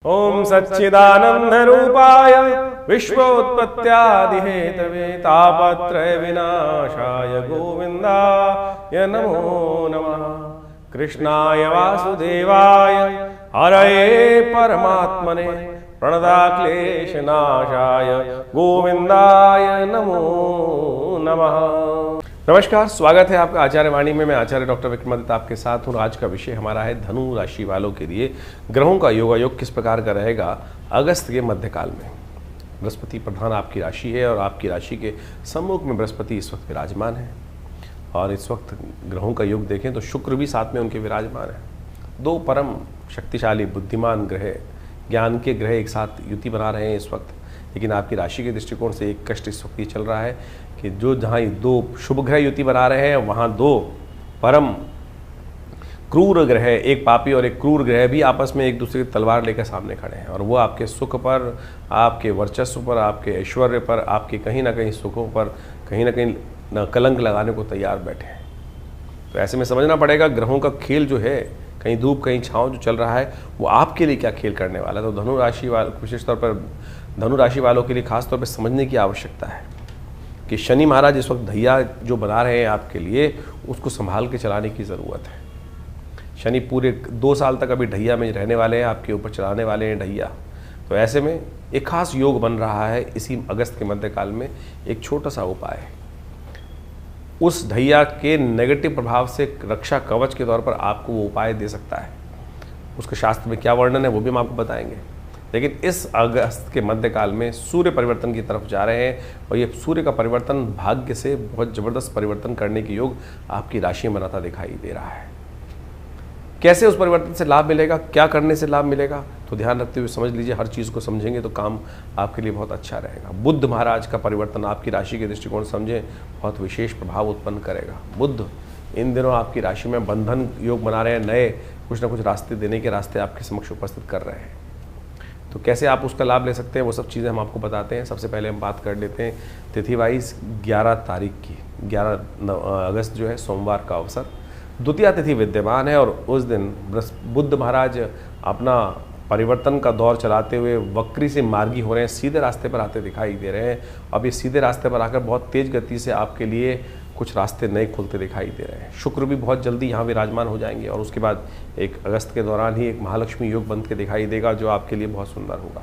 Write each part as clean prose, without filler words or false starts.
ओम सच्चिदानंद रूपाय विश्वोत्पत्त्यादिहेतवे तापत्रय विनाशाय गोविंदाय नमो नमः। कृष्णाय वासुदेवाय हरये परमात्मने प्रणताक्लेशनाशाय गोविंदाय नमो नमः। नमस्कार, स्वागत है आपका आचार्य वाणी में। मैं आचार्य डॉक्टर विक्रमादित्य आपके साथ हूँ। आज का विषय हमारा है धनु राशि वालों के लिए ग्रहों का योगायोग किस प्रकार का रहेगा अगस्त के मध्यकाल में। बृहस्पति प्रधान आपकी राशि है और आपकी राशि के सम्मुख में बृहस्पति इस वक्त विराजमान है। और इस वक्त ग्रहों का योग देखें तो शुक्र भी साथ में उनके विराजमान है। दो परम शक्तिशाली बुद्धिमान ग्रह, ज्ञान के ग्रह एक साथ युति बना रहे हैं इस वक्त। लेकिन आपकी राशि के दृष्टिकोण से एक कष्ट इस वक्त ये चल रहा है कि जो जहाँ दो शुभ ग्रह युति बना रहे हैं वहाँ दो परम क्रूर ग्रह, एक पापी और एक क्रूर ग्रह भी आपस में एक दूसरे की तलवार लेकर सामने खड़े हैं। और वो आपके सुख पर, आपके वर्चस्व पर, आपके ऐश्वर्य पर, आपके कहीं ना कहीं सुखों पर कहीं ना कहीं कलंक लगाने को तैयार बैठे हैं। तो ऐसे में समझना पड़ेगा ग्रहों का खेल जो है, कहीं धूप कहीं छाँव जो चल रहा है, वो आपके लिए क्या खेल करने वाला है। तो धनु राशि वाले, विशेष तौर पर धनु राशि वालों के लिए खास तौर पर समझने की आवश्यकता है कि शनि महाराज इस वक्त ढैया जो बना रहे हैं आपके लिए, उसको संभाल के चलाने की ज़रूरत है। शनि पूरे 2 साल तक अभी ढैया में रहने वाले हैं, आपके ऊपर चलाने वाले हैं ढैया। तो ऐसे में एक खास योग बन रहा है इसी अगस्त के मध्यकाल में। एक छोटा सा उपाय है, उस ढैया के नेगेटिव प्रभाव से रक्षा कवच के तौर पर आपको वो उपाय दे सकता है। उसके शास्त्र में क्या वर्णन है वो भी हम आपको बताएंगे। लेकिन इस अगस्त के मध्यकाल में सूर्य परिवर्तन की तरफ जा रहे हैं और ये सूर्य का परिवर्तन भाग्य से बहुत ज़बरदस्त परिवर्तन करने की योग आपकी राशि में बनाता दिखाई दे रहा है। कैसे उस परिवर्तन से लाभ मिलेगा, क्या करने से लाभ मिलेगा, तो ध्यान रखते हुए समझ लीजिए। हर चीज़ को समझेंगे तो काम आपके लिए बहुत अच्छा रहेगा। बुध महाराज का परिवर्तन आपकी राशि के दृष्टिकोण से समझें, बहुत विशेष प्रभाव उत्पन्न करेगा। बुध इन दिनों आपकी राशि में बंधन योग बना रहे हैं, नए कुछ ना कुछ रास्ते देने के रास्ते आपके समक्ष उपस्थित कर रहे हैं। तो कैसे आप उसका लाभ ले सकते हैं वो सब चीज़ें हम आपको बताते हैं। सबसे पहले हम बात कर लेते हैं तिथि वाइज 11 तारीख की। 11 अगस्त जो है सोमवार का अवसर, द्वितीया तिथि विद्यमान है। और उस दिन बुध महाराज अपना परिवर्तन का दौर चलाते हुए वक्री से मार्गी हो रहे हैं, सीधे रास्ते पर आते दिखाई दे रहे हैं। अब ये सीधे रास्ते पर आकर बहुत तेज़ गति से आपके लिए कुछ रास्ते नए खुलते दिखाई दे रहे हैं। शुक्र भी बहुत जल्दी यहाँ विराजमान हो जाएंगे और उसके बाद 1 अगस्त के दौरान ही एक महालक्ष्मी योग बन के दिखाई देगा जो आपके लिए बहुत सुंदर होगा।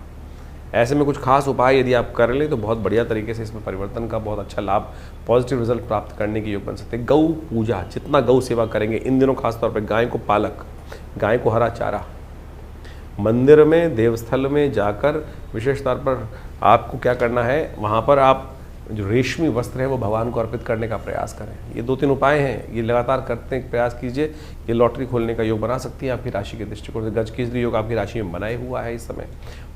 ऐसे में कुछ खास उपाय यदि आप कर लें तो बहुत बढ़िया तरीके से इसमें परिवर्तन का बहुत अच्छा लाभ, पॉजिटिव रिजल्ट प्राप्त करने के योग बन सकते हैं। गौ पूजा, जितना गौ सेवा करेंगे इन दिनों, खासतौर पर गाय को पालक, गाय को हरा चारा, मंदिर में देवस्थल में जाकर विशेष तौर पर आपको क्या करना है, वहाँ पर आप जो रेशमी वस्त्र है वो भगवान को अर्पित करने का प्रयास करें। ये 2-3 उपाय हैं, ये लगातार करते हैं, प्रयास कीजिए। ये लॉटरी खोलने का योग बना सकती है आपकी राशि के दृष्टिकोण से। गज कीर्ति योग आपकी राशि में बनाए हुआ है इस समय,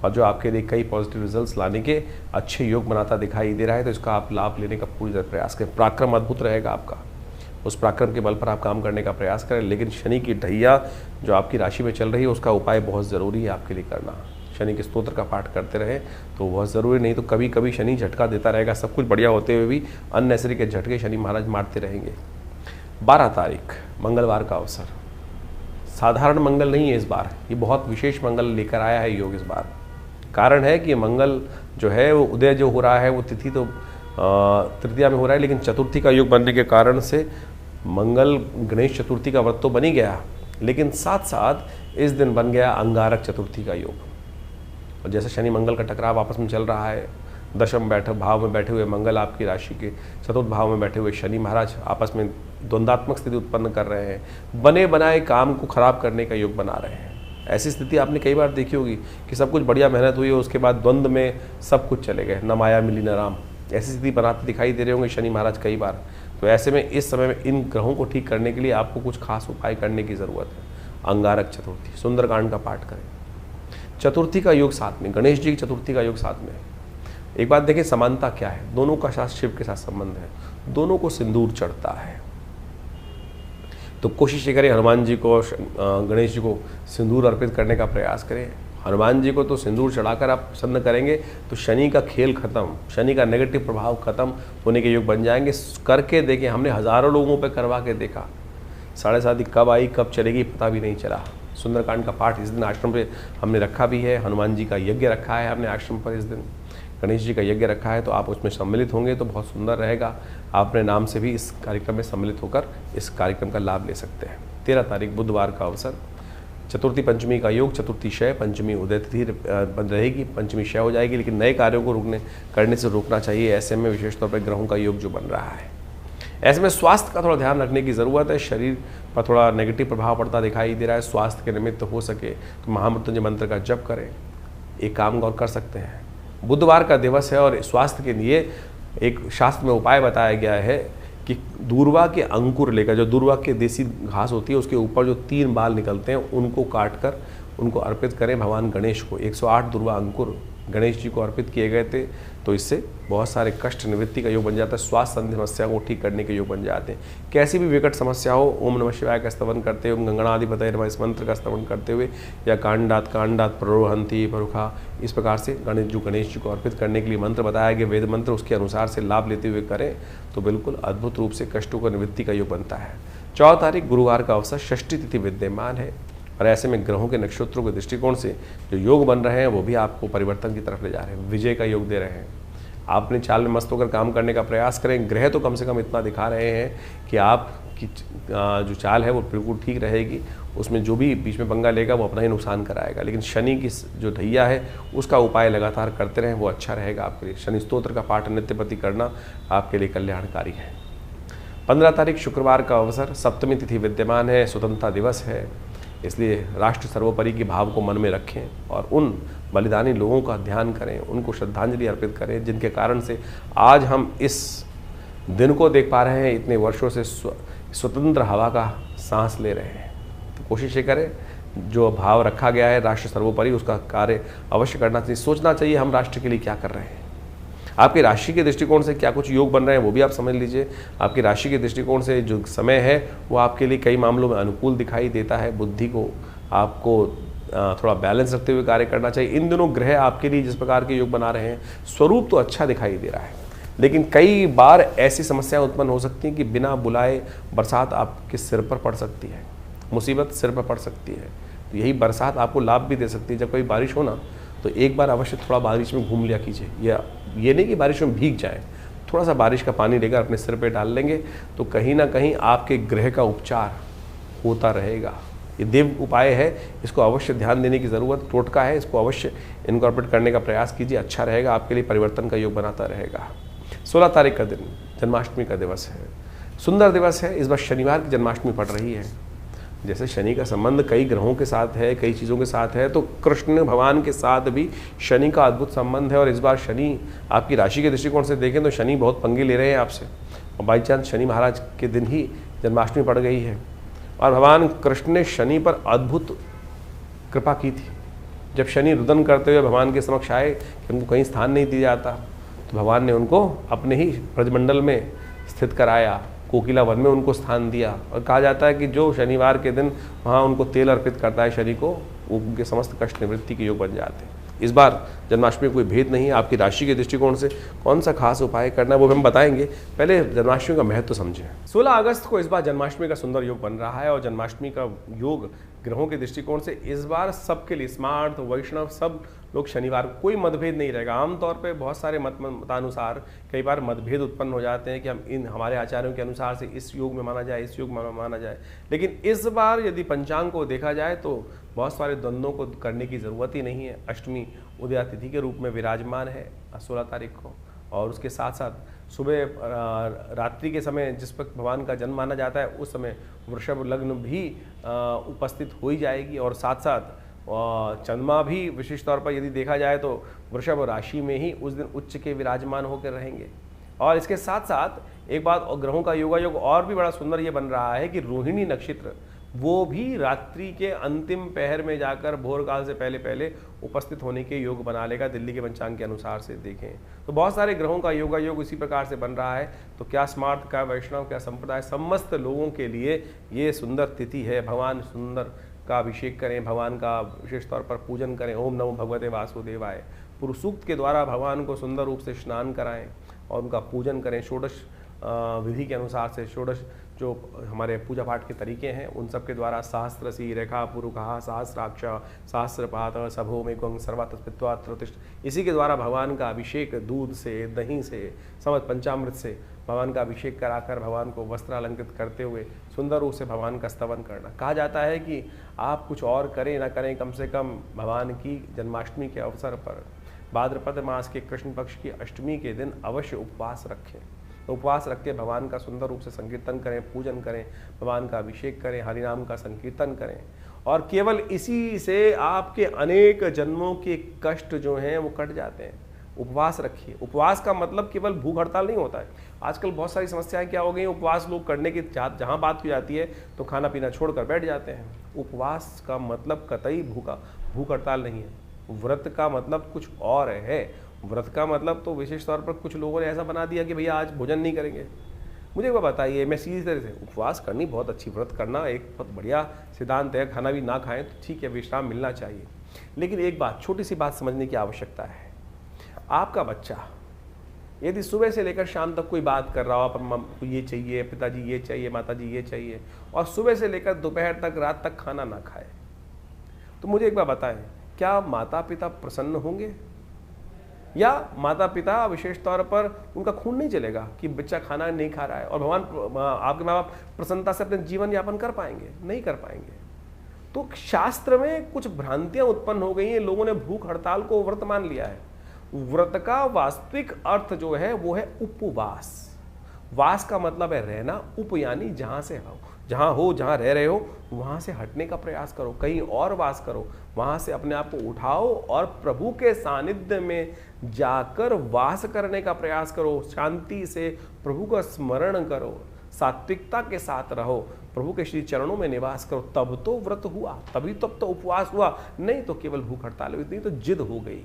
और जो आपके लिए कई पॉजिटिव रिजल्ट्स लाने के अच्छे योग बनाता दिखाई दे रहा है। तो इसका आप लाभ लेने का पूरी तरह प्रयास करें। पराक्रम अद्भुत रहेगा आपका, उस पराक्रम के बल पर आप काम करने का प्रयास करें। लेकिन शनि की ढैया जो आपकी राशि में चल रही है उसका उपाय बहुत ज़रूरी है आपके लिए करना। शनि के स्तोत्र का पाठ करते रहे तो बहुत ज़रूरी, नहीं तो कभी कभी शनि झटका देता रहेगा। सब कुछ बढ़िया होते हुए भी अननेसरी के झटके शनि महाराज मारते रहेंगे। 12 तारीख मंगलवार का अवसर, साधारण मंगल नहीं है इस बार, ये बहुत विशेष मंगल लेकर आया है योग इस बार। कारण है कि मंगल जो है वो उदय जो हो रहा है वो तिथि तो तृतीया में हो रहा है, लेकिन चतुर्थी का योग बनने के कारण से मंगल गणेश चतुर्थी का व्रत तो बन ही गया, लेकिन साथ साथ इस दिन बन गया अंगारक चतुर्थी का योग। और जैसे शनि मंगल का टकराव आपस में चल रहा है, दशम भाव में बैठे हुए मंगल आपकी राशि के चतुर्थ भाव में बैठे हुए शनि महाराज आपस में द्वंद्वात्मक स्थिति उत्पन्न कर रहे हैं, बने बनाए काम को खराब करने का योग बना रहे हैं। ऐसी स्थिति आपने कई बार देखी होगी कि सब कुछ बढ़िया मेहनत हुई है, उसके बाद द्वंद्व में सब कुछ चले गए, न माया मिली न राम। ऐसी स्थिति बनाते दिखाई दे रहे होंगे शनि महाराज कई बार। तो ऐसे में इस समय में इन ग्रहों को ठीक करने के लिए आपको कुछ खास उपाय करने की ज़रूरत है। अंगारक चतुर्थी, सुंदरकांड का पाठ करें। चतुर्थी का योग साथ में, गणेश जी की चतुर्थी का योग साथ में। एक बात देखें, समानता क्या है, दोनों का साथ शिव के साथ संबंध है, दोनों को सिंदूर चढ़ता है। तो कोशिश ये करें हनुमान जी को, गणेश जी को सिंदूर अर्पित करने का प्रयास करें। हनुमान जी को तो सिंदूर चढ़ाकर आप प्रसन्न करेंगे तो शनि का खेल खत्म, शनि का नेगेटिव प्रभाव खत्म होने के योग बन जाएंगे। करके देखें, हमने हज़ारों लोगों पे करवा के देखा, 7.5 कब आई कब चलेगी पता भी नहीं चला। सुंदरकांड का पाठ इस दिन आश्रम पे हमने रखा भी है, हनुमान जी का यज्ञ रखा है हमने आश्रम पर इस दिन, गणेश जी का यज्ञ रखा है, तो आप उसमें सम्मिलित होंगे तो बहुत सुंदर रहेगा। आप अपने नाम से भी इस कार्यक्रम में सम्मिलित होकर इस कार्यक्रम का लाभ ले सकते हैं। 13 तारीख बुधवार का अवसर, चतुर्थी पंचमी का योग, चतुर्थी क्षय, पंचमी उदय तिथि बंद रहेगी, पंचमी क्षय हो जाएगी, लेकिन नए कार्यों को करने से रोकना चाहिए। ऐसे में विशेष तौर पर ग्रहों का योग जो बन रहा है, ऐसे में स्वास्थ्य का थोड़ा ध्यान रखने की ज़रूरत है। शरीर पर थोड़ा नेगेटिव प्रभाव पड़ता दिखाई दे रहा है। स्वास्थ्य के निमित्त हो सके तो महामृत्युंजय मंत्र का जप करें, एक काम और कर सकते हैं। बुधवार का दिवस है और स्वास्थ्य के लिए एक शास्त्र में उपाय बताया गया है कि दूर्वा के अंकुर लेकर, जो दूर्वा के देसी घास होती है उसके ऊपर जो 3 बाल निकलते हैं उनको काट कर उनको अर्पित करें भगवान गणेश को। 108 दूर्वा अंकुर गणेश जी को अर्पित किए गए थे, तो इससे बहुत सारे कष्ट निवृत्ति का योग बन जाता है, स्वास्थ्य संबंधी समस्या को ठीक करने के योग बन जाते हैं। कैसी भी विकट समस्या हो, ओम नमः शिवाय का स्तवन करते हुए, गंगणाधिपतये नमः इस मंत्र का स्तवन करते हुए, या कांडात प्ररोहंती परुखा, इस प्रकार से गणेश जी को अर्पित करने के लिए मंत्र बताया गया, वेद मंत्र, उसके अनुसार से लाभ लेते हुए करें तो बिल्कुल अद्भुत रूप से कष्टों का निवृत्ति का योग बनता है। 14 तारीख गुरुवार का अवसर, षष्ठी तिथि विद्यमान है और ऐसे में ग्रहों के नक्षत्रों के दृष्टिकोण से जो योग बन रहे हैं वो भी आपको परिवर्तन की तरफ ले जा रहे हैं, विजय का योग दे रहे हैं। आप अपनी चाल में मस्त होकर काम करने का प्रयास करें। ग्रह तो कम से कम इतना दिखा रहे हैं कि आपकी जो चाल है वो बिल्कुल ठीक रहेगी, उसमें जो भी बीच में पंगा लेगा वो अपना ही नुकसान कराएगा। लेकिन शनि की जो ढैया है उसका उपाय लगातार करते रहें, वो अच्छा रहेगा आपके लिए। शनि स्तोत्र का पाठ नित्य प्रति करना आपके लिए कल्याणकारी है। 15 तारीख शुक्रवार का अवसर, सप्तमी तिथि विद्यमान है, स्वतंत्रता दिवस है, इसलिए राष्ट्र सर्वोपरि के भाव को मन में रखें और उन बलिदानी लोगों का ध्यान करें, उनको श्रद्धांजलि अर्पित करें जिनके कारण से आज हम इस दिन को देख पा रहे हैं, इतने वर्षों से स्वतंत्र हवा का सांस ले रहे हैं। तो कोशिश ये करें, जो भाव रखा गया है राष्ट्र सर्वोपरि, उसका कार्य अवश्य करना चाहिए। सोचना चाहिए हम राष्ट्र के लिए क्या कर रहे हैं। आपकी राशि के दृष्टिकोण से क्या कुछ योग बन रहे हैं वो भी आप समझ लीजिए। आपकी राशि के दृष्टिकोण से जो समय है वो आपके लिए कई मामलों में अनुकूल दिखाई देता है। बुद्धि को आपको थोड़ा बैलेंस रखते हुए कार्य करना चाहिए। इन दिनों ग्रह आपके लिए जिस प्रकार के योग बना रहे हैं, स्वरूप तो अच्छा दिखाई दे रहा है, लेकिन कई बार ऐसी समस्याएं उत्पन्न हो सकती हैं कि बिना बुलाए बरसात आपके सिर पर पड़ सकती है, मुसीबत सिर पर पड़ सकती है। तो यही बरसात आपको लाभ भी दे सकती है। जब कोई बारिश हो ना तो एक बार अवश्य थोड़ा बारिश में घूम लिया कीजिए, या ये नहीं कि बारिश में भीग जाएं, थोड़ा सा बारिश का पानी लेकर अपने सिर पे डाल लेंगे तो कहीं ना कहीं आपके ग्रह का उपचार होता रहेगा। ये देव उपाय है, इसको अवश्य ध्यान देने की ज़रूरत, टोटका है, इसको अवश्य इनकॉर्पोरेट करने का प्रयास कीजिए, अच्छा रहेगा, आपके लिए परिवर्तन का योग बनाता रहेगा। 16 तारीख का दिन जन्माष्टमी का दिवस है, सुंदर दिवस है। इस बार शनिवार की जन्माष्टमी पड़ रही है। जैसे शनि का संबंध कई ग्रहों के साथ है, कई चीज़ों के साथ है, तो कृष्ण भगवान के साथ भी शनि का अद्भुत संबंध है। और इस बार शनि आपकी राशि के दृष्टिकोण से देखें तो शनि बहुत पंगे ले रहे हैं आपसे, और बाई चांस शनि महाराज के दिन ही जन्माष्टमी पड़ गई है। और भगवान कृष्ण ने शनि पर अद्भुत कृपा की थी। जब शनि रुदन करते हुए भगवान के समक्ष आए कि उनको कहीं स्थान नहीं दिया जाता, तो भगवान ने उनको अपने ही ब्रजमंडल में स्थित कराया, कोकिला वन में उनको स्थान दिया। और कहा जाता है कि जो शनिवार के दिन वहाँ उनको तेल अर्पित करता है शनि को, उनके समस्त कष्ट निवृत्ति के योग बन जाते हैं। इस बार जन्माष्टमी कोई भेद नहीं है। आपकी राशि के दृष्टिकोण से कौन सा खास उपाय करना है वो हम बताएंगे, पहले जन्माष्टमी का महत्व समझें। 16 अगस्त को इस बार जन्माष्टमी का सुंदर योग बन रहा है, और जन्माष्टमी का योग ग्रहों के दृष्टिकोण से इस बार सबके लिए, स्मार्ट वैष्णव सब लोग शनिवार को कोई मतभेद नहीं रहेगा। आमतौर पे बहुत सारे मतानुसार कई बार मतभेद उत्पन्न हो जाते हैं कि हम हमारे आचार्यों के अनुसार से इस योग में माना जाए, इस योग में माना जाए। लेकिन इस बार यदि पंचांग को देखा जाए तो बहुत सारे द्वंद्वों को करने की ज़रूरत ही नहीं है। अष्टमी उदया तिथि के रूप में विराजमान है 16 तारीख को, और उसके साथ साथ सुबह रात्रि के समय जिस वक्त भगवान का जन्म माना जाता है उस समय वृषभ लग्न भी उपस्थित हो ही जाएगी, और साथ साथ चंद्रमा भी विशेष तौर पर यदि देखा जाए तो वृषभ राशि में ही उस दिन उच्च के विराजमान होकर रहेंगे। और इसके साथ साथ एक बात, और ग्रहों का योगायोग और भी बड़ा सुंदर ये बन रहा है कि रोहिणी नक्षत्र वो भी रात्रि के अंतिम पहर में जाकर भोर काल से पहले पहले उपस्थित होने के योग बना लेगा, दिल्ली के पंचांग के अनुसार से देखें तो बहुत सारे ग्रहों का योगायोग इसी प्रकार से बन रहा है। तो क्या स्मार्ट, क्या वैष्णव, क्या संप्रदाय, समस्त लोगों के लिए ये सुंदर तिथि है। भगवान सुंदर का अभिषेक करें, भगवान का विशेष तौर पर पूजन करें। ओम नमो भगवते वासुदेवाय पुरुष सूक्त के द्वारा भगवान को सुंदर रूप से स्नान कराएं और उनका पूजन करें। षोडश विधि के अनुसार से षोडश जो हमारे पूजा पाठ के तरीके हैं उन सब के द्वारा सहस्रसी रेखा पुरुखा सहस्राक्ष सहस्रपात सभो में गंग सर्वात्पित्वात्रोतिष्ठ, इसी के द्वारा भगवान का अभिषेक दूध से, दही से, समस्त पंचामृत से भगवान का अभिषेक कराकर भगवान को वस्त्र अलंकृत करते हुए सुंदर रूप से भगवान का स्तवन करना। कहा जाता है कि आप कुछ और करें ना करें, कम से कम भगवान की जन्माष्टमी के अवसर पर भाद्रपद मास के कृष्ण पक्ष की अष्टमी के दिन अवश्य उपवास रखें। उपवास रख के भगवान का सुंदर रूप से संकीर्तन करें, पूजन करें, भगवान का अभिषेक करें, हरिनाम का संकीर्तन करें, और केवल इसी से आपके अनेक जन्मों के कष्ट जो हैं वो कट जाते हैं। उपवास रखिए। उपवास का मतलब केवल भूख हड़ताल नहीं होता है। आजकल बहुत सारी समस्याएं क्या हो गई, उपवास लोग करने की जहाँ बात की जाती है तो खाना पीना छोड़कर बैठ जाते हैं। उपवास का मतलब कतई भूख हड़ताल नहीं है। व्रत का मतलब कुछ और है। व्रत का मतलब तो विशेष तौर पर कुछ लोगों ने ऐसा बना दिया कि भैया आज भोजन नहीं करेंगे। मुझे वो बताइए, मैं सीधी तरह से, उपवास करनी बहुत अच्छी, व्रत करना एक बहुत बढ़िया सिद्धांत है। खाना भी ना खाएं तो ठीक है, विश्राम मिलना चाहिए। लेकिन एक बात, छोटी सी बात समझने की आवश्यकता है। आपका बच्चा यदि सुबह से लेकर शाम तक कोई बात कर रहा हो, आप ये चाहिए, पिताजी ये चाहिए, माताजी ये चाहिए, और सुबह से लेकर दोपहर तक, रात तक खाना ना खाए, तो मुझे एक बार बताएं, क्या माता पिता प्रसन्न होंगे? या माता पिता विशेष तौर पर उनका खून नहीं चलेगा कि बच्चा खाना नहीं खा रहा है, और भगवान आपके माँ बाप प्रसन्नता से अपने जीवन यापन कर पाएंगे? नहीं कर पाएंगे। तो शास्त्र में कुछ भ्रांतियां उत्पन्न हो गई हैं। लोगों ने भूख हड़ताल को व्रत मान लिया है। व्रत का वास्तविक अर्थ जो है वो है उपवास। वास का मतलब है रहना, उप यानी जहां से हो, जहां रह रहे हो वहां से हटने का प्रयास करो, कहीं और वास करो, वहां से अपने आप को उठाओ और प्रभु के सानिध्य में जाकर वास करने का प्रयास करो। शांति से प्रभु का स्मरण करो, सात्विकता के साथ रहो, प्रभु के श्री चरणों में निवास करो, तब तो व्रत हुआ, तभी तब तो उपवास हुआ। नहीं तो केवल भूख हड़ताल हुई, नहीं तो जिद हो गई।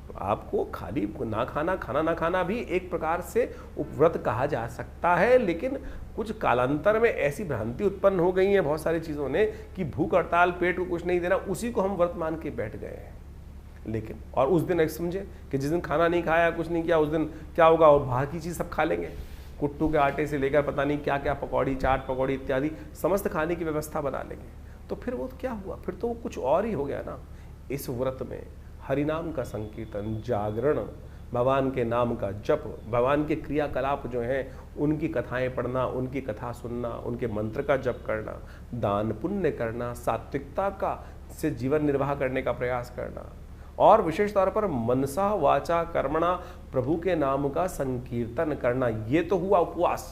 तो आपको खाली ना खाना, खाना ना खाना भी एक प्रकार से उपव्रत कहा जा सकता है। लेकिन कुछ कालांतर में ऐसी भ्रांति उत्पन्न हो गई है बहुत सारी चीज़ों ने कि भूख हड़ताल, पेट को कुछ नहीं देना, उसी को हम व्रत मान के बैठ गए हैं। लेकिन और उस दिन एक समझे कि जिस दिन खाना नहीं खाया, कुछ नहीं किया, उस दिन क्या होगा, और बाहर की चीज़ सब खा लेंगे। कुट्टू के आटे से लेकर पता नहीं क्या क्या, पकौड़ी, चाट पकौड़ी इत्यादि समस्त खाने की व्यवस्था बना लेंगे। तो फिर वो क्या हुआ, फिर तो वो कुछ और ही हो गया ना। इस व्रत में हरिनाम का संकीर्तन, जागरण, भगवान के नाम का जप, भगवान के क्रियाकलाप जो हैं उनकी कथाएं पढ़ना, उनकी कथा सुनना, उनके मंत्र का जप करना, दान पुण्य करना, सात्विकता का से जीवन निर्वाह करने का प्रयास करना, और विशेष तौर पर मनसा वाचा कर्मणा प्रभु के नाम का संकीर्तन करना, ये तो हुआ उपवास।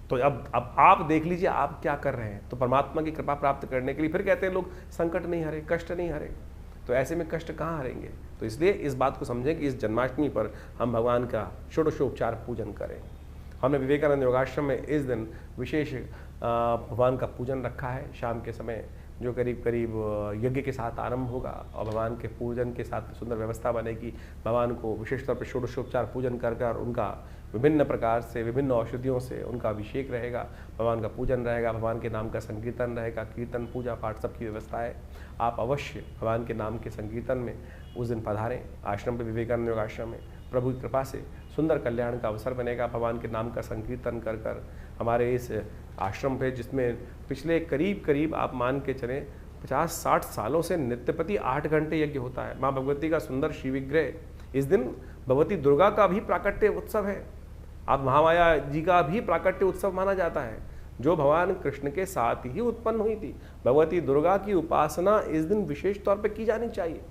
तो अब आप देख लीजिए आप क्या कर रहे हैं। तो परमात्मा की कृपा प्राप्त करने के लिए फिर कहते हैं लोग संकट नहीं हरे, कष्ट नहीं हरे। तो ऐसे में कष्ट कहाँ हरेंगे? तो इसलिए इस बात को समझें कि इस जन्माष्टमी पर हम भगवान का षोडशोपचार पूजन करें। हमने विवेकानंद योगाश्रम में इस दिन विशेष भगवान का पूजन रखा है शाम के समय, जो करीब करीब यज्ञ के साथ आरंभ होगा और भगवान के पूजन के साथ सुंदर व्यवस्था बनेगी। भगवान को विशेष तौर पर षोडशोपचार पूजन कर कर उनका विभिन्न प्रकार से, विभिन्न औषधियों से उनका अभिषेक रहेगा, भगवान का पूजन रहेगा, भगवान के नाम का संकीर्तन रहेगा, कीर्तन पूजा पाठ सबकी व्यवस्था है। आप अवश्य भगवान के नाम के संकीर्तन में उस दिन पधारें आश्रम पे, विवेकानंद योग आश्रम में। प्रभु की कृपा से सुंदर कल्याण का अवसर बनेगा। भगवान के नाम का संकीर्तन कर कर हमारे इस आश्रम पे, जिसमें पिछले करीब आप मान के चलें 50-60 सालों से नित्यप्रति 8 घंटे यज्ञ होता है। माँ भगवती का सुंदर शिव विग्रह, इस दिन भगवती दुर्गा का भी प्राकट्य उत्सव है। आप महामाया जी का भी प्राकट्य उत्सव माना जाता है, जो भगवान कृष्ण के साथ ही उत्पन्न हुई थी। भगवती दुर्गा की उपासना इस दिन विशेष तौर पर की जानी चाहिए,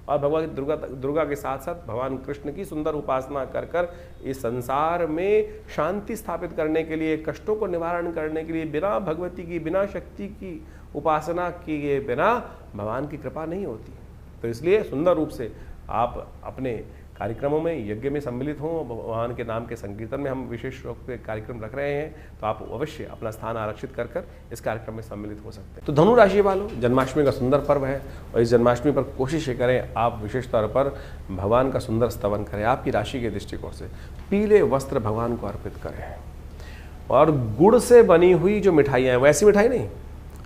और भगवती दुर्गा के साथ साथ भगवान कृष्ण की सुंदर उपासना कर कर इस संसार में शांति स्थापित करने के लिए, कष्टों को निवारण करने के लिए, बिना भगवती की, बिना शक्ति की उपासना किए बिना भगवान की कृपा नहीं होती। तो इसलिए सुंदर रूप से आप अपने कार्यक्रमों में, यज्ञ में सम्मिलित हों। भगवान के नाम के संकीर्तन में हम विशेष रूप से कार्यक्रम रख रहे हैं, तो आप अवश्य अपना स्थान आरक्षित कर कर इस कार्यक्रम में सम्मिलित हो सकते हैं। तो धनु राशि वालों, जन्माष्टमी का सुंदर पर्व है, और इस जन्माष्टमी पर कोशिश करें आप विशेष तौर पर भगवान का सुंदर स्तवन करें। आपकी राशि के दृष्टिकोण से पीले वस्त्र भगवान को अर्पित करें, और गुड़ से बनी हुई जो मिठाइयाँ हैं, वैसी मिठाई नहीं,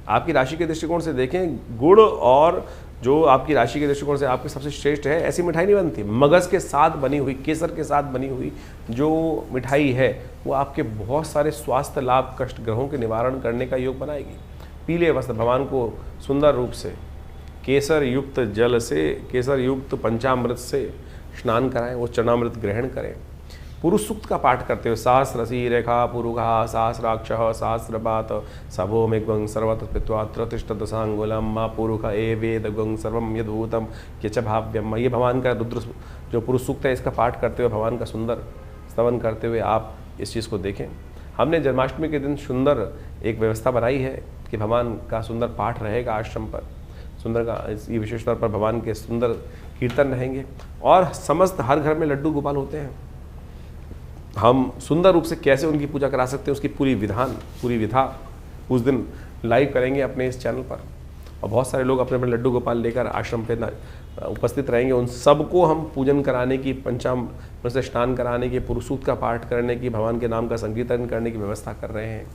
आपकी राशि के दृष्टिकोण से देखें, गुड़ और जो आपकी राशि के दृष्टिकोण से आपके सबसे श्रेष्ठ है, ऐसी मिठाई नहीं बनती। मगज के साथ बनी हुई, केसर के साथ बनी हुई जो मिठाई है वो आपके बहुत सारे स्वास्थ्य लाभ, कष्ट ग्रहों के निवारण करने का योग बनाएगी। पीले वस्त्र, भगवान को सुंदर रूप से केसर युक्त जल से, केसर युक्त पंचामृत से स्नान कराएं, वो चरणामृत ग्रहण करें। पुरुष सूक्त का पाठ करते हुए सहस्रसी रेखा पुरुषा सहस्राक्ष सहस्रपात सभो मेघं सर्वत पित्वा तिष्ठदशांगुलम माँ पुरुष ए वेद गं सर्वम यदूतम यच भाव्यम। ये भगवान का रुद्र जो पुरुष सूक्त है, इसका पाठ करते हुए भगवान का सुंदर स्तवन करते हुए आप इस चीज़ को देखें। हमने जन्माष्टमी के दिन सुंदर एक व्यवस्था बनाई है कि भगवान का सुंदर पाठ रहेगा आश्रम पर, सुंदर का ये विशेष तौर पर भगवान के सुंदर कीर्तन रहेंगे और समस्त हर घर में लड्डू गोपाल होते हैं। हम सुंदर रूप से कैसे उनकी पूजा करा सकते हैं उसकी पूरी विधा उस दिन लाइव करेंगे अपने इस चैनल पर, और बहुत सारे लोग अपने अपने लड्डू गोपाल लेकर आश्रम पे उपस्थित रहेंगे। उन सबको हम पूजन कराने की, पंचामृत से स्नान कराने की, पुरुष सूक्त का पाठ करने की, भगवान के नाम का संकीर्तन करने की व्यवस्था कर रहे हैं।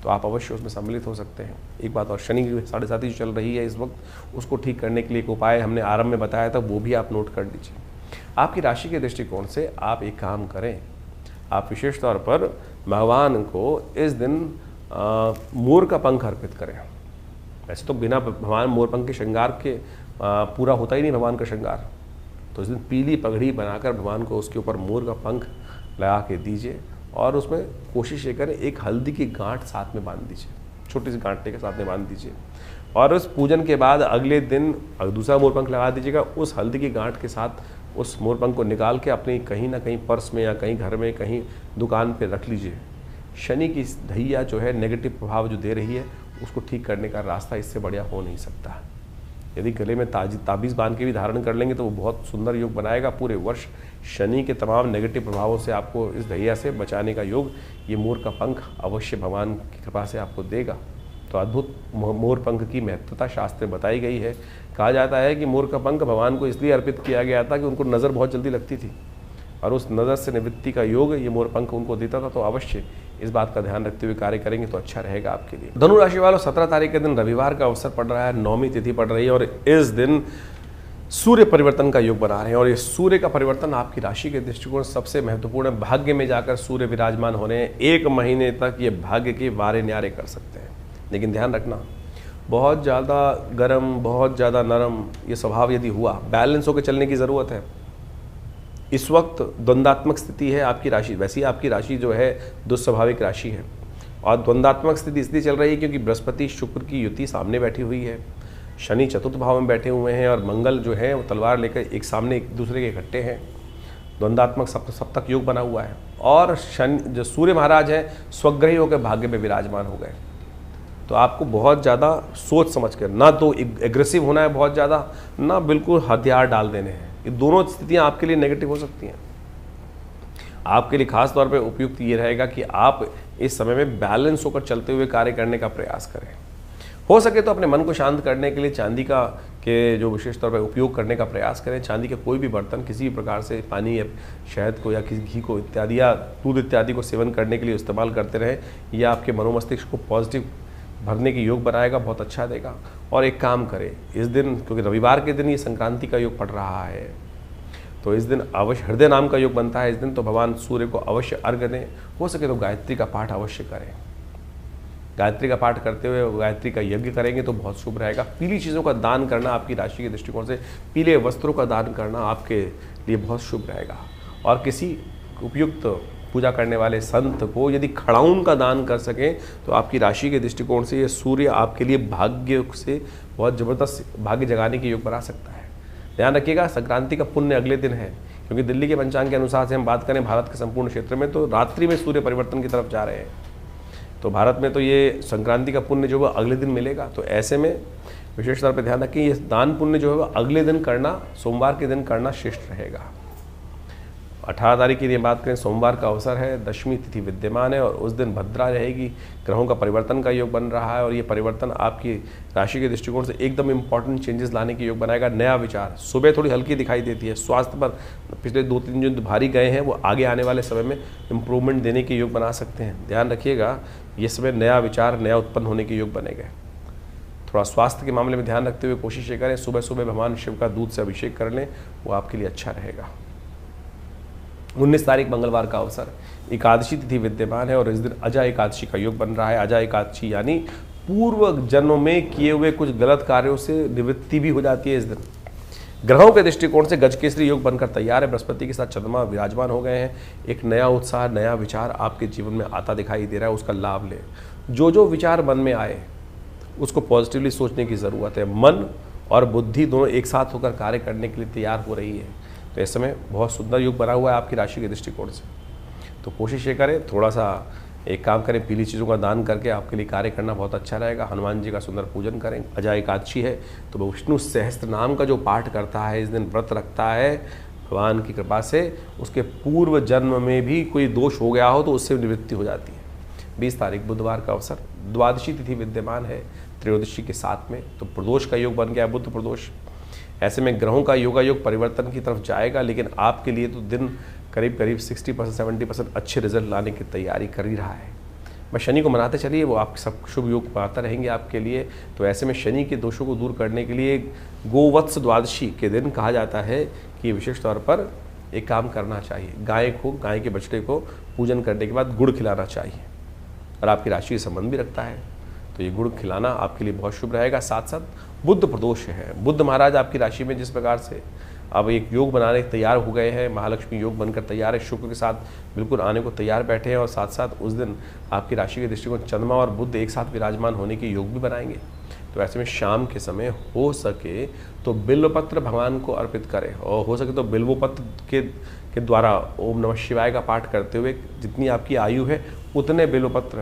तो आप अवश्य उसमें सम्मिलित हो सकते हैं। एक बात और, शनि की 7.5 जो चल रही है इस वक्त, उसको ठीक करने के लिए एक उपाय हमने आरंभ में बताया था, वो भी आप नोट कर लीजिए। आपकी राशि के दृष्टिकोण से आप एक काम करें, आप विशेष तौर पर भगवान को इस दिन मोर का पंख अर्पित करें। वैसे तो बिना भगवान मोर पंख के श्रृंगार के पूरा होता ही नहीं भगवान का श्रृंगार, तो इस दिन पीली पगड़ी बनाकर भगवान को उसके ऊपर मोर का पंख लगा के दीजिए और उसमें कोशिश ये करें एक हल्दी की गांठ साथ में बांध दीजिए, छोटी सी गांठ के साथ में बांध दीजिए और उस पूजन के बाद अगले दिन दूसरा मोर पंख लगा दीजिएगा। उस हल्दी की गांठ के साथ उस मोरपंख को निकाल के अपनी कहीं ना कहीं पर्स में या कहीं घर में कहीं दुकान पे रख लीजिए। शनि की ढैया जो है नेगेटिव प्रभाव जो दे रही है उसको ठीक करने का रास्ता इससे बढ़िया हो नहीं सकता। यदि गले में ताबीज़ बांध के भी धारण कर लेंगे तो वो बहुत सुंदर योग बनाएगा। पूरे वर्ष शनि के तमाम नेगेटिव प्रभावों से आपको इस ढैया से बचाने का योग ये मोर का पंख अवश्य भगवान की कृपा से आपको देगा। तो अद्भुत मोर पंख की महत्वता शास्त्र में बताई गई है। कहा जाता है कि मोर का पंख भगवान को इसलिए अर्पित किया गया था कि उनको नज़र बहुत जल्दी लगती थी और उस नज़र से निवृत्ति का योग ये मोर पंख उनको देता था। तो अवश्य इस बात का ध्यान रखते हुए कार्य करेंगे तो अच्छा रहेगा आपके लिए। धनु राशि वालों, 17 तारीख के दिन रविवार का अवसर पड़ रहा है, 9वीं तिथि पड़ रही है और इस दिन सूर्य परिवर्तन का योग बना रहे हैं और ये सूर्य का परिवर्तन आपकी राशि के दृष्टिकोण सबसे महत्वपूर्ण है। भाग्य में जाकर सूर्य विराजमान हो रहे हैं। 1 महीने तक ये भाग्य के वारे न्यारे कर सकते हैं, लेकिन ध्यान रखना बहुत ज़्यादा गर्म, बहुत ज़्यादा नरम ये स्वभाव यदि हुआ, बैलेंस होकर चलने की ज़रूरत है। इस वक्त द्वंदात्मक स्थिति है आपकी राशि। वैसे ही आपकी राशि जो है दुस्वाभाविक राशि है और द्वंदात्मक स्थिति इसलिए चल रही है क्योंकि बृहस्पति शुक्र की युति सामने बैठी हुई है, शनि चतुर्थ भाव में बैठे हुए हैं और मंगल जो है वो तलवार लेकर एक सामने एक दूसरे के इकट्ठे हैं। द्वंदात्मक सप्तक योग बना हुआ है और शनि जो सूर्य महाराज हैं स्वग्रही होकर भाग्य में विराजमान हो गए। तो आपको बहुत ज़्यादा सोच समझ कर, ना तो एग्रेसिव होना है बहुत ज़्यादा, ना बिल्कुल हथियार डाल देने हैं। ये दोनों स्थितियाँ आपके लिए नेगेटिव हो सकती हैं। आपके लिए खास तौर पे उपयुक्त ये रहेगा कि आप इस समय में बैलेंस होकर चलते हुए कार्य करने का प्रयास करें। हो सके तो अपने मन को शांत करने के लिए चांदी का के जो विशेष तौर पर उपयोग करने का प्रयास करें। चांदी के कोई भी बर्तन किसी भी प्रकार से पानी या शहद को या किसी घी को इत्यादि या दूध इत्यादि को सेवन करने के लिए इस्तेमाल करते रहें। यह आपके मनोमस्तिष्क को पॉजिटिव भरने की योग बनाएगा, बहुत अच्छा देगा। और एक काम करें इस दिन, क्योंकि रविवार के दिन ये संक्रांति का योग पड़ रहा है, तो इस दिन अवश्य हृदय नाम का योग बनता है। इस दिन तो भगवान सूर्य को अवश्य अर्घ्य दें। हो सके तो गायत्री का पाठ अवश्य करें। गायत्री का पाठ करते हुए गायत्री का यज्ञ करेंगे तो बहुत शुभ रहेगा। पीली चीज़ों का दान करना आपकी राशि के दृष्टिकोण से, पीले वस्त्रों का दान करना आपके लिए बहुत शुभ रहेगा। और किसी उपयुक्त पूजा करने वाले संत को यदि खड़ाउन का दान कर सकें तो आपकी राशि के दृष्टिकोण से ये सूर्य आपके लिए भाग्य से बहुत ज़बरदस्त भाग्य जगाने की योग बना सकता है। ध्यान रखिएगा, संक्रांति का पुण्य अगले दिन है, क्योंकि दिल्ली के पंचांग के अनुसार से हम बात करें भारत के संपूर्ण क्षेत्र में तो रात्रि में सूर्य परिवर्तन की तरफ जा रहे हैं। तो भारत में तो ये संक्रांति का पुण्य जो है अगले दिन मिलेगा। तो ऐसे में विशेष तौर पर ध्यान रखें, ये दान पुण्य जो है वह अगले दिन करना, सोमवार के दिन करना श्रेष्ठ रहेगा। 18 तारीख की यदि बात करें, सोमवार का अवसर है, 10वीं तिथि विद्यमान है और उस दिन भद्रा रहेगी। ग्रहों का परिवर्तन का योग बन रहा है और ये परिवर्तन आपकी राशि के दृष्टिकोण से एकदम इंपॉर्टेंट चेंजेस लाने की योग बनाएगा। नया विचार, सुबह थोड़ी हल्की दिखाई देती है, स्वास्थ्य पर पिछले 2-3 दिन भारी गए हैं वो आगे आने वाले समय में इम्प्रूवमेंट देने के योग बना सकते हैं। ध्यान रखिएगा, ये समय नया विचार नया उत्पन्न होने के योग बनेगा। थोड़ा स्वास्थ्य के मामले में ध्यान रखते हुए कोशिश ये करें सुबह सुबह भगवान शिव का दूध से अभिषेक कर लें, वो आपके लिए अच्छा रहेगा। 19 तारीख मंगलवार का अवसर, एकादशी तिथि विद्यमान है और इस दिन अजा एकादशी का योग बन रहा है। अजा एकादशी यानी पूर्व जन्मों में किए हुए कुछ गलत कार्यों से निवृत्ति भी हो जाती है इस दिन। ग्रहों के दृष्टिकोण से गजकेसरी योग बनकर तैयार है। बृहस्पति के साथ चंद्रमा विराजमान हो गए हैं। एक नया उत्साह, नया विचार आपके जीवन में आता दिखाई दे रहा है, उसका लाभ लें। जो विचार मन में आए उसको पॉजिटिवली सोचने की ज़रूरत है। मन और बुद्धि दोनों एक साथ होकर कार्य करने के लिए तैयार हो रही है। तो इस समय बहुत सुंदर योग बना हुआ है आपकी राशि के दृष्टिकोण से। तो कोशिश ये करें, थोड़ा सा एक काम करें, पीली चीज़ों का दान करके आपके लिए कार्य करना बहुत अच्छा रहेगा। हनुमान जी का सुंदर पूजन करें। अजा एकादशी है तो विष्णु सहस्त्र नाम का जो पाठ करता है, इस दिन व्रत रखता है, भगवान की कृपा से उसके पूर्व जन्म में भी कोई दोष हो गया हो तो उससे निवृत्ति हो जाती है। 20 तारीख बुधवार का अवसर, द्वादशी तिथि विद्यमान है त्रयोदशी के साथ में, तो प्रदोष का योग बन गया, बुध प्रदोष। ऐसे में ग्रहों का योगायोग परिवर्तन की तरफ जाएगा, लेकिन आपके लिए तो दिन करीब 60% 70% अच्छे रिजल्ट लाने की तैयारी कर ही रहा है। बस शनि को मनाते चलिए, वो आप सब शुभ योग पाता रहेंगे आपके लिए। तो ऐसे में शनि के दोषों को दूर करने के लिए गोवत्स द्वादशी के दिन कहा जाता है कि विशेष तौर पर एक काम करना चाहिए। गाय के बछड़े को पूजन करने के बाद गुड़ खिलाना चाहिए और आपकी राशि से संबंध भी रखता है, तो ये गुड़ खिलाना आपके लिए बहुत शुभ रहेगा। साथ साथ बुध प्रदोष है। बुध महाराज आपकी राशि में जिस प्रकार से अब एक योग बनाने तैयार हो गए हैं, महालक्ष्मी योग बनकर तैयार है, शुक्र के साथ बिल्कुल आने को तैयार बैठे हैं और साथ साथ उस दिन आपकी राशि के दृष्टिकोण चंद्रमा और बुध एक साथ विराजमान होने के योग भी बनाएंगे। तो ऐसे में शाम के समय हो सके तो बिल्वपत्र भगवान को अर्पित करें और हो सके तो बिल्वपत्र के द्वारा ओम नमः शिवाय का पाठ करते हुए जितनी आपकी आयु है उतने बिल्वपत्र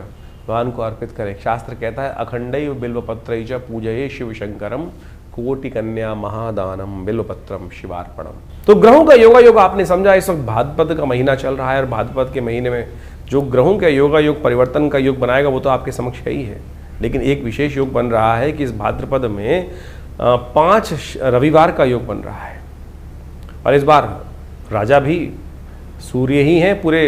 भगवान को अर्पित करें। शास्त्र कहता है अखंडैव बिल्वपत्रैच पूजये शिव शंकरम कोटि कन्या महादानम बिल्वपत्रम शिवार्पणम। तो ग्रहों का योग आपने समझा। इस वक्त भाद्रपद का महीना चल रहा है और भाद्रपद के महीने में जो ग्रहों का योग परिवर्तन का योग बनाएगा वो तो आपके समक्ष ही है, लेकिन एक विशेष योग बन रहा है कि इस भाद्रपद में 5 रविवार का योग बन रहा है और इस बार राजा भी सूर्य ही हैं, पूरे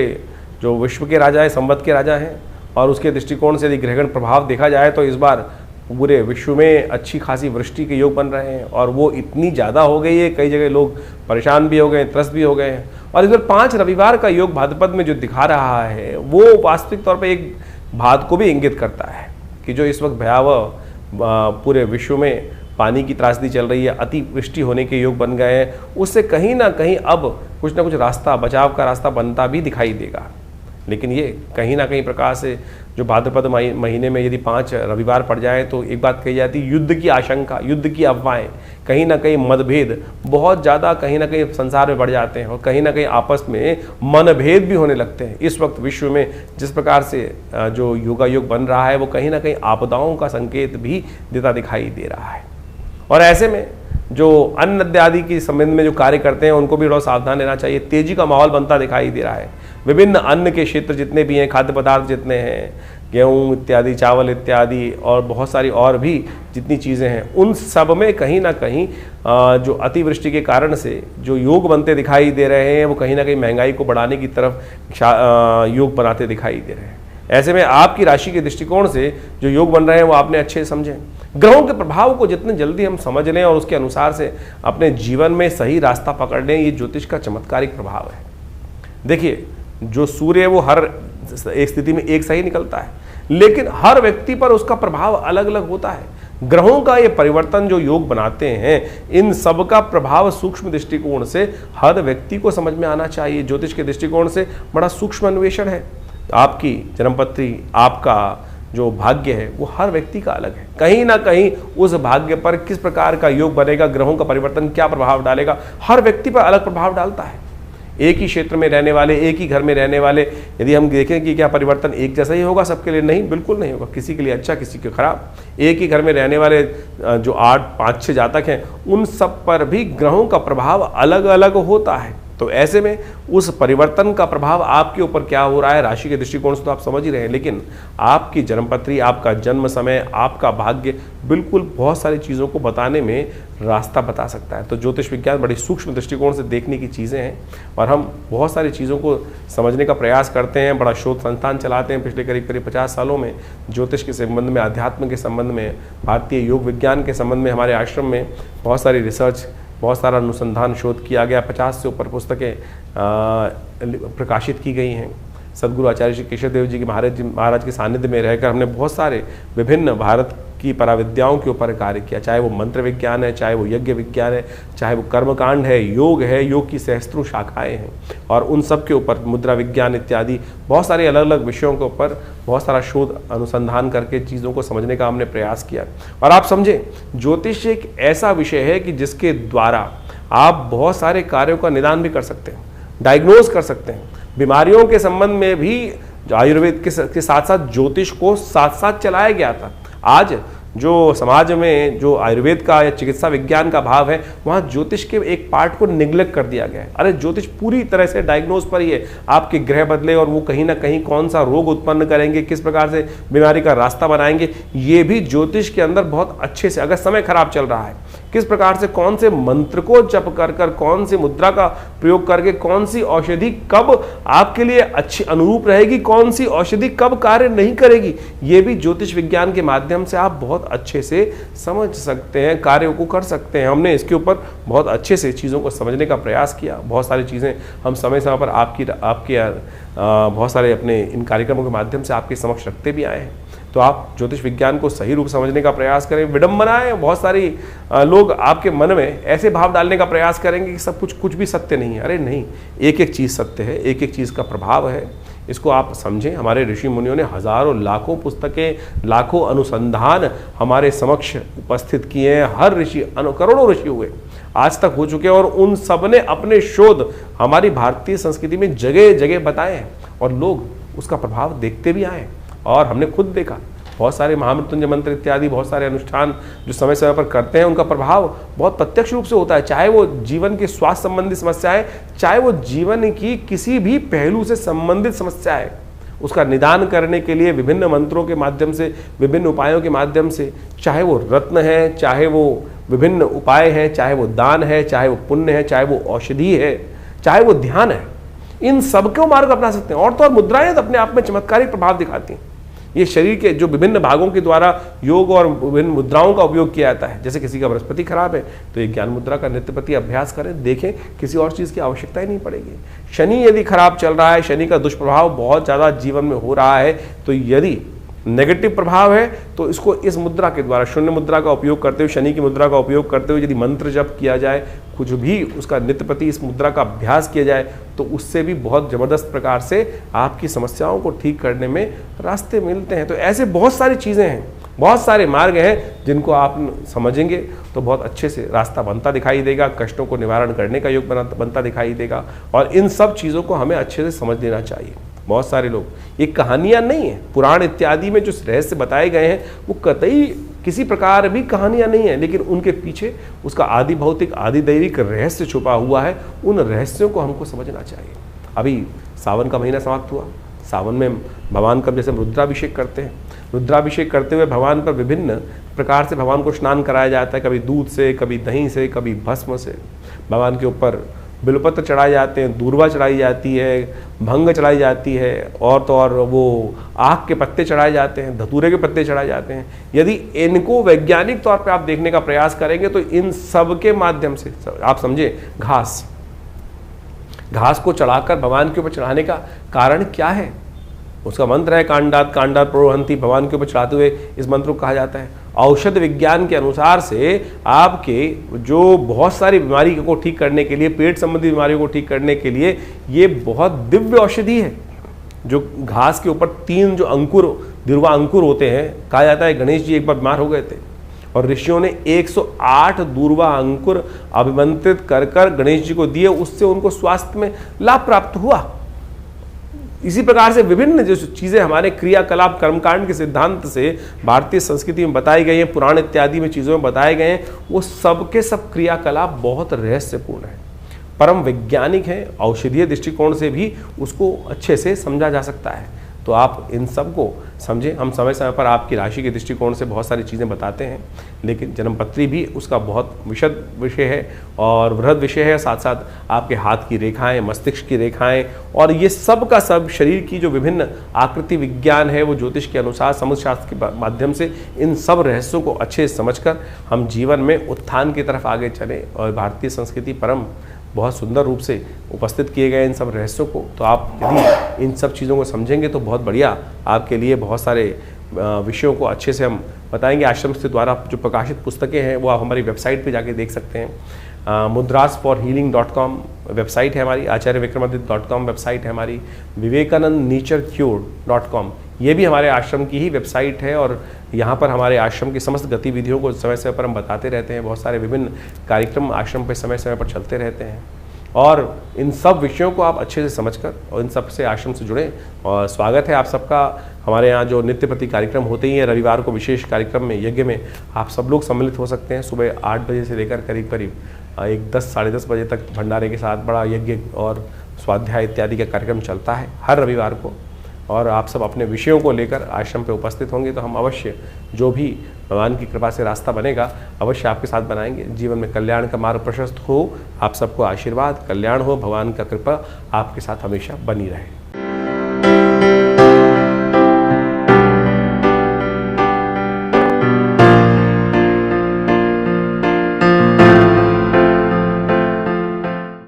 जो विश्व के राजा है, संवत के राजा हैं। और उसके दृष्टिकोण से यदि ग्रहण प्रभाव देखा जाए तो इस बार पूरे विश्व में अच्छी खासी वृष्टि के योग बन रहे हैं और वो इतनी ज़्यादा हो गई है, कई जगह लोग परेशान भी हो गए, त्रस्त भी हो गए हैं। और इस बार 5 रविवार का योग भाद्रपद में जो दिखा रहा है वो वास्तविक तौर पर एक बात को भी इंगित करता है कि जो इस वक्त भयावह पूरे विश्व में पानी की त्रासदी चल रही है, अतिवृष्टि होने के योग बन गए हैं, उससे कहीं ना कहीं अब कुछ ना कुछ रास्ता, बचाव का रास्ता बनता भी दिखाई देगा। लेकिन ये कहीं ना कहीं प्रकार से जो भाद्रपद महीने में यदि 5 रविवार पड़ जाए तो एक बात कही जाती है, युद्ध की आशंका, युद्ध की अफवाहें, कहीं ना कहीं मतभेद बहुत ज़्यादा कहीं ना कहीं संसार में बढ़ जाते हैं और कहीं ना कहीं आपस में मनभेद भी होने लगते हैं। इस वक्त विश्व में जिस प्रकार से जो योगायोग बन रहा है वो कहीं ना कहीं आपदाओं का संकेत भी देता दिखाई दे रहा है। और ऐसे में जो अन्न इत्यादि के संबंध में जो कार्य करते हैं उनको भी थोड़ा सावधान रहना चाहिए। तेजी का माहौल बनता दिखाई दे रहा है। विभिन्न अन्न के क्षेत्र जितने भी हैं, खाद्य पदार्थ जितने हैं, गेहूँ इत्यादि, चावल इत्यादि और बहुत सारी और भी जितनी चीज़ें हैं, उन सब में कहीं ना कहीं जो अतिवृष्टि के कारण से जो योग बनते दिखाई दे रहे हैं वो कहीं ना कहीं महंगाई को बढ़ाने की तरफ योग बनाते दिखाई दे रहे हैं। ऐसे में आपकी राशि के दृष्टिकोण से जो योग बन रहे हैं वो आपने अच्छे समझें। ग्रहों के प्रभाव को जितने जल्दी हम समझ लें और उसके अनुसार से अपने जीवन में सही रास्ता पकड़ लें, ये ज्योतिष का चमत्कारिक प्रभाव है। देखिए, जो सूर्य है वो हर एक स्थिति में एक सही निकलता है, लेकिन हर व्यक्ति पर उसका प्रभाव अलग अलग होता है। ग्रहों का ये परिवर्तन जो योग बनाते हैं, इन सब का प्रभाव सूक्ष्म दृष्टिकोण से हर व्यक्ति को समझ में आना चाहिए। ज्योतिष के दृष्टिकोण से बड़ा सूक्ष्म अन्वेषण है। आपकी जन्मपत्री, आपका जो भाग्य है वो हर व्यक्ति का अलग है। कहीं ना कहीं उस भाग्य पर किस प्रकार का योग बनेगा, ग्रहों का परिवर्तन क्या प्रभाव डालेगा, हर व्यक्ति पर अलग प्रभाव डालता है। एक ही क्षेत्र में रहने वाले, एक ही घर में रहने वाले, यदि हम देखें कि क्या परिवर्तन एक जैसा ही होगा सबके लिए, नहीं, बिल्कुल नहीं होगा। किसी के लिए अच्छा, किसी के खराब। एक ही घर में रहने वाले जो 8, 5, 6 जातक हैं, उन सब पर भी ग्रहों का प्रभाव अलग अलग होता है। तो ऐसे में उस परिवर्तन का प्रभाव आपके ऊपर क्या हो रहा है, राशि के दृष्टिकोण से तो आप समझ ही रहे हैं, लेकिन आपकी जन्मपत्री, आपका जन्म समय, आपका भाग्य बिल्कुल बहुत सारी चीज़ों को बताने में रास्ता बता सकता है। तो ज्योतिष विज्ञान बड़ी सूक्ष्म दृष्टिकोण से देखने की चीज़ें हैं और हम बहुत सारी चीज़ों को समझने का प्रयास करते हैं। बड़ा शोध संस्थान चलाते हैं पिछले करीब 50 सालों में। ज्योतिष के संबंध में, अध्यात्म के संबंध में, भारतीय योग विज्ञान के संबंध में हमारे आश्रम में बहुत सारी रिसर्च, बहुत सारा अनुसंधान शोध किया गया। 50 से ऊपर पुस्तकें प्रकाशित की गई हैं। सदगुरु आचार्य श्री केशव देव जी के महाराज के सानिध्य में रहकर हमने बहुत सारे विभिन्न भारत की पराविद्याओं के ऊपर कार्य किया, चाहे वो मंत्र विज्ञान है, चाहे वो यज्ञ विज्ञान है, चाहे वो कर्मकांड है, योग की सहस्त्रों शाखाएं हैं और उन सब के ऊपर मुद्रा विज्ञान इत्यादि बहुत सारे अलग अलग विषयों के ऊपर बहुत सारा शोध अनुसंधान करके चीज़ों को समझने का हमने प्रयास किया। और आप समझें, ज्योतिष एक ऐसा विषय है कि जिसके द्वारा आप बहुत सारे कार्यों का निदान भी कर सकते हैं, डायग्नोज कर सकते हैं। बीमारियों के संबंध में भी आयुर्वेद के साथ साथ ज्योतिष को साथ साथ चलाया गया था। आज जो समाज में जो आयुर्वेद का या चिकित्सा विज्ञान का भाव है, वहाँ ज्योतिष के एक पार्ट को निग्लेक्ट कर दिया गया है। अरे ज्योतिष पूरी तरह से डायग्नोज पर ही है, आपके ग्रह बदले और वो कहीं ना कहीं कौन सा रोग उत्पन्न करेंगे, किस प्रकार से बीमारी का रास्ता बनाएंगे, ये भी ज्योतिष के अंदर बहुत अच्छे से, अगर समय खराब चल रहा है, किस प्रकार से कौन से मंत्र को जप कर कर, कौन सी मुद्रा का प्रयोग करके, कौन सी औषधि कब आपके लिए अच्छी अनुरूप रहेगी, कौन सी औषधि कब कार्य नहीं करेगी, ये भी ज्योतिष विज्ञान के माध्यम से आप बहुत अच्छे से समझ सकते हैं, कार्यों को कर सकते हैं। हमने इसके ऊपर बहुत अच्छे से चीज़ों को समझने का प्रयास किया। बहुत सारी चीज़ें हम समय समय पर आपके बहुत सारे अपने इन कार्यक्रमों के माध्यम से आपके समक्ष रखते भी आए हैं। तो आप ज्योतिष विज्ञान को सही रूप समझने का प्रयास करें। विडंबनाएं, बहुत सारी लोग आपके मन में ऐसे भाव डालने का प्रयास करेंगे कि सब कुछ भी सत्य नहीं है। अरे नहीं, एक एक चीज़ सत्य है, एक एक चीज़ का प्रभाव है, इसको आप समझें। हमारे ऋषि मुनियों ने हजारों लाखों पुस्तकें, लाखों अनुसंधान हमारे समक्ष उपस्थित किए हैं। हर ऋषि, करोड़ों ऋषि हुए आज तक हो चुके हैं और उन सब ने अपने शोध हमारी भारतीय संस्कृति में जगह जगह बताए हैं और लोग उसका प्रभाव देखते भी आए और हमने खुद देखा। बहुत सारे महामृत्युंजय मंत्र इत्यादि, बहुत सारे अनुष्ठान जो समय समय पर करते हैं, उनका प्रभाव बहुत प्रत्यक्ष रूप से होता है। चाहे वो जीवन के स्वास्थ्य संबंधी समस्याएं, चाहे वो जीवन की किसी भी पहलू से संबंधित समस्याएं, उसका निदान करने के लिए विभिन्न मंत्रों के माध्यम से, विभिन्न उपायों के माध्यम से, चाहे वो रत्न है, चाहे वो विभिन्न उपाय हैं, चाहे वो दान है, चाहे वो पुण्य है, चाहे वो औषधि है, चाहे वो ध्यान है, इन सबको मार्ग अपना सकते हैं। और तो और मुद्राएं तो अपने आप में चमत्कारिक प्रभाव दिखाती हैं। ये शरीर के जो विभिन्न भागों के द्वारा योग और विभिन्न मुद्राओं का उपयोग किया जाता है। जैसे किसी का बृहस्पति खराब है तो ये ज्ञान मुद्रा का नित्यप्रति अभ्यास करें, देखें, किसी और चीज़ की आवश्यकता ही नहीं पड़ेगी। शनि यदि खराब चल रहा है, शनि का दुष्प्रभाव बहुत ज़्यादा जीवन में हो रहा है, तो यदि नेगेटिव प्रभाव है तो इसको इस मुद्रा के द्वारा, शून्य मुद्रा का उपयोग करते हुए, शनि की मुद्रा का उपयोग करते हुए यदि मंत्र जप किया जाए, कुछ भी उसका नित्य प्रति इस मुद्रा का अभ्यास किया जाए, तो उससे भी बहुत ज़बरदस्त प्रकार से आपकी समस्याओं को ठीक करने में रास्ते मिलते हैं। तो ऐसे बहुत सारी चीज़ें हैं, बहुत सारे मार्ग हैं जिनको आप समझेंगे तो बहुत अच्छे से रास्ता बनता दिखाई देगा, कष्टों को निवारण करने का योग बनता दिखाई देगा। और इन सब चीज़ों को हमें अच्छे से समझ लेना चाहिए। बहुत सारे लोग, ये कहानियाँ नहीं है, पुराण इत्यादि में जो रहस्य बताए गए हैं वो कतई किसी प्रकार भी कहानियाँ नहीं है, लेकिन उनके पीछे उसका आदि भौतिक, आदि दैविक रहस्य छुपा हुआ है। उन रहस्यों को हमको समझना चाहिए। अभी सावन का महीना समाप्त हुआ, सावन में भगवान का जैसे रुद्राभिषेक करते हैं, रुद्राभिषेक करते हुए भगवान पर विभिन्न प्रकार से भगवान को स्नान कराया जाता है, कभी दूध से, कभी दही से, कभी भस्म से। भगवान के ऊपर बिलपत्र चढ़ाए जाते हैं, दूर्वा चढ़ाई जाती है, भंग चढ़ाई जाती है, और तो और वो आक के पत्ते चढ़ाए जाते हैं, धतूरे के पत्ते चढ़ाए जाते हैं। यदि इनको वैज्ञानिक तौर पे आप देखने का प्रयास करेंगे तो इन सब के माध्यम से आप समझे, घास को चढ़ाकर भगवान के ऊपर चढ़ाने का कारण क्या है? उसका मंत्र है कांडात कांडात प्रोहंती। भगवान के ऊपर चढ़ाते हुए इस मंत्र को कहा जाता है। औषध विज्ञान के अनुसार से आपके जो बहुत सारी बीमारी को ठीक करने के लिए, पेट संबंधी बीमारियों को ठीक करने के लिए ये बहुत दिव्य औषधि है। जो घास के ऊपर 3 जो अंकुर, दिरवा अंकुर होते हैं, कहा जाता है गणेश जी एक बार बीमार हो गए थे और ऋषियों ने 108 दूर्वा अंकुर अभिमंत्रित कर कर गणेश जी को दिए, उससे उनको स्वास्थ्य में लाभ प्राप्त हुआ। इसी प्रकार से विभिन्न जो चीज़ें हमारे क्रियाकलाप कर्मकांड के सिद्धांत से भारतीय संस्कृति में बताई गई हैं, पुराण इत्यादि में चीज़ों में बताए गए हैं, वो सब के सब क्रियाकलाप बहुत रहस्यपूर्ण है। परम वैज्ञानिक हैं, औषधीय दृष्टिकोण से भी उसको अच्छे से समझा जा सकता है। तो आप इन सब को समझें। हम समय समय पर आपकी राशि के दृष्टिकोण से बहुत सारी चीज़ें बताते हैं, लेकिन जन्मपत्री भी उसका बहुत विशद विषय है और वृहद विषय है। साथ साथ आपके हाथ की रेखाएं, मस्तिष्क की रेखाएं और ये सब का सब शरीर की जो विभिन्न आकृति विज्ञान है, वो ज्योतिष के अनुसार समुद्र शास्त्र के माध्यम से इन सब रहस्यों को अच्छे से समझकर हम जीवन में उत्थान की तरफ आगे चलें। और भारतीय संस्कृति परम बहुत सुंदर रूप से उपस्थित किए गए इन सब रहस्यों को, तो आप यदि इन सब चीज़ों को समझेंगे तो बहुत बढ़िया आपके लिए बहुत सारे विषयों को अच्छे से हम बताएंगे। आश्रम से द्वारा जो प्रकाशित पुस्तकें हैं वो आप हमारी वेबसाइट पे जाके देख सकते हैं। mudrasforhealing.com वेबसाइट है हमारी, acharyavikramadiत्य.com वेबसाइट है हमारी, vivekanandnaturecure.com ये भी हमारे आश्रम की ही वेबसाइट है। और यहाँ पर हमारे आश्रम की समस्त गतिविधियों को समय समय पर हम बताते रहते हैं। बहुत सारे विभिन्न कार्यक्रम आश्रम पे समय समय पर चलते रहते हैं और इन सब विषयों को आप अच्छे से समझकर और इन सब से आश्रम से जुड़ें। और स्वागत है आप सबका हमारे यहाँ जो नित्य प्रति कार्यक्रम होते ही हैं। रविवार को विशेष कार्यक्रम में, यज्ञ में आप सब लोग सम्मिलित हो सकते हैं। सुबह 8 बजे से लेकर करीब करीब 10 साढ़े 10 बजे तक भंडारे के साथ बड़ा यज्ञ और स्वाध्याय इत्यादि का कार्यक्रम चलता है हर रविवार को। और आप सब अपने विषयों को लेकर आश्रम पे उपस्थित होंगे तो हम अवश्य जो भी भगवान की कृपा से रास्ता बनेगा अवश्य आपके साथ बनाएंगे। जीवन में कल्याण का मार्ग प्रशस्त हो, आप सबको आशीर्वाद, कल्याण हो, भगवान का कृपा आपके साथ हमेशा बनी रहे।